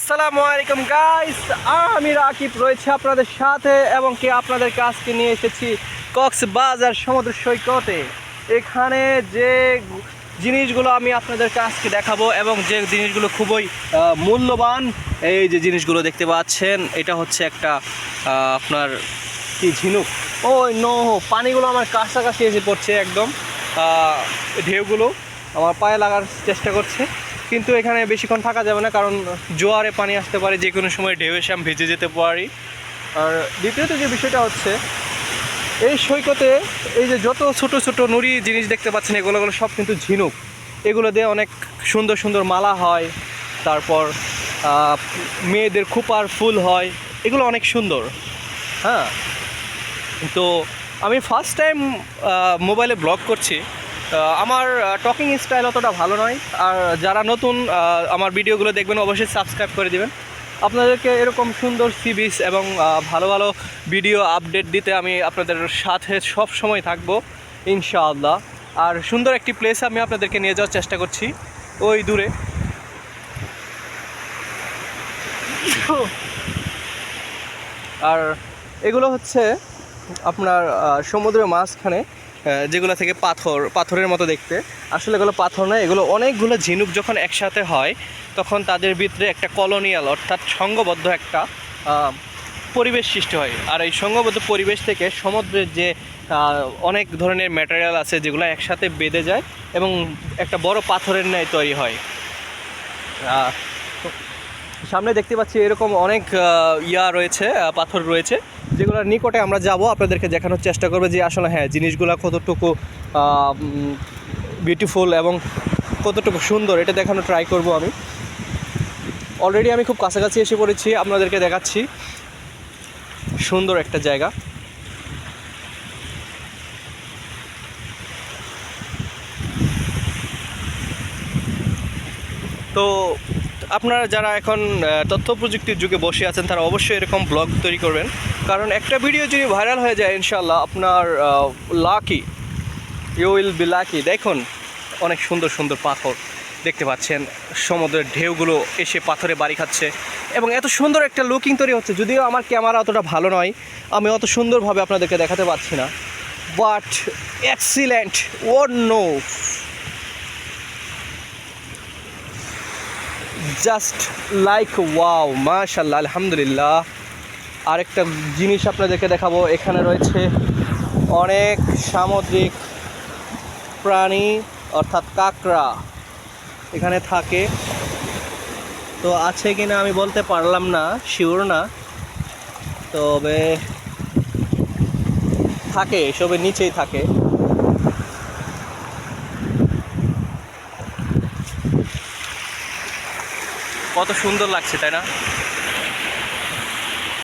আসসালামু আলাইকুম গাইস, আমি রাকিব রয়েছে আপনাদের সাথে এবং কি আপনাদের কাছকে নিয়ে এসেছি কক্সবাজার সমুদ্র সৈকতে। এখানে যে জিনিসগুলো আমি আপনাদের কাছকে দেখাবো এবং যে জিনিসগুলো খুবই মূল্যবান, এই যে জিনিসগুলো দেখতে পাচ্ছেন, এটা হচ্ছে একটা আপনার কি ঝিনুক। ওই নো, পানিগুলো আমার কাছাকাছি এসে পড়ছে, একদম ঢেউগুলো আমার পায়ে লাগার চেষ্টা করছে, কিন্তু এখানে বেশিক্ষণ থাকা যাবে না, কারণ জোয়ারে পানি আসতে পারে, যে কোনো সময় ঢেউ এসে আমি ভিজে যেতে পারি। আর দ্বিতীয়ত যে বিষয়টা হচ্ছে, এই সৈকতে এই যে যত ছোট ছোট নুড়ি জিনিস দেখতে পাচ্ছেন, এগুলো সব কিন্তু ঝিনুক। এগুলো দিয়ে অনেক সুন্দর সুন্দর মালা হয়, তারপর মেয়েদের খোপার ফুল হয়, এগুলো অনেক সুন্দর। হ্যাঁ, তো আমি ফার্স্ট টাইম মোবাইলে ব্লগ করছি। আমার টকিং স্টাইল অতটা ভালো নয়, আর যারা নতুন আমার ভিডিওগুলো দেখবেন অবশ্যই সাবস্ক্রাইব করে দিবেন। আপনাদেরকে এরকম সুন্দর সি বিচ এবং ভালো ভালো ভিডিও আপডেট দিতে আমি আপনাদের সাথে সব সময় থাকবো ইনশাআল্লাহ। আর সুন্দর একটি প্লেস আমি আপনাদেরকে নিয়ে যাওয়ার চেষ্টা করছি, ওই দূরে। আর এগুলো হচ্ছে আপনার সমুদ্রের মাঝখানে যেগুলো থেকে পাথরের মতো দেখতে, আসলে এগুলো পাথর নয়, এগুলো অনেকগুলো ঝিনুক যখন একসাথে হয় তখন তাদের ভিতরে একটা কলোনিয়াল অর্থাৎ সংঘবদ্ধ একটা পরিবেশ সৃষ্টি হয়। আর এই সংঘবদ্ধ পরিবেশ থেকে সমুদ্রের যে অনেক ধরনের ম্যাটেরিয়াল আছে যেগুলো একসাথে বেঁধে যায় এবং একটা বড় পাথরের ন্যায় তৈরি হয়। সামনে দেখতে পাচ্ছি এরকম অনেক রয়েছে, পাথর রয়েছে, যেগুলোর নিকটে আমরা যাব, আপনাদেরকে দেখানোর চেষ্টা করবো যে আসলে হ্যাঁ জিনিসগুলো কতটুকু বিউটিফুল এবং কতটুকু সুন্দর, এটা দেখানো ট্রাই করব আমি। অলরেডি আমি খুব কাছাকাছি এসে পড়েছি, আপনাদেরকে দেখাচ্ছি সুন্দর একটা জায়গা। তো আপনারা যারা এখন তথ্য প্রযুক্তির যুগে বসে আছেন তারা অবশ্যই এরকম ব্লগ তৈরি করবেন, কারণ একটা ভিডিও যদি ভাইরাল হয়ে যায় ইনশাআল্লাহ আপনার lucky, you will be lucky. দেখুন অনেক সুন্দর সুন্দর পাথর দেখতে পাচ্ছেন, সমুদ্রের ঢেউগুলো এসে পাথরে বাড়ি খাচ্ছে এবং এত সুন্দর একটা লুকিং তৈরি হচ্ছে। যদিও আমার ক্যামেরা অতটা ভালো নয়, আমি অত সুন্দরভাবে আপনাদেরকে দেখাতে পারছি না, but excellent, oh no, just like wow, মাশাআল্লাহ, আলহামদুলিল্লাহ। আরেকটা জিনিস আপনাদেরকে দেখাবো, এখানে রয়েছে অনেক সামুদ্রিক প্রাণী অর্থাৎ কাঁকড়া এখানে থাকে। তো আছে কিনা আমি বলতে পারলাম না, শিওর না, তবে থাকে, এসবের নিচেই থাকে। কত সুন্দর লাগছে তাই না?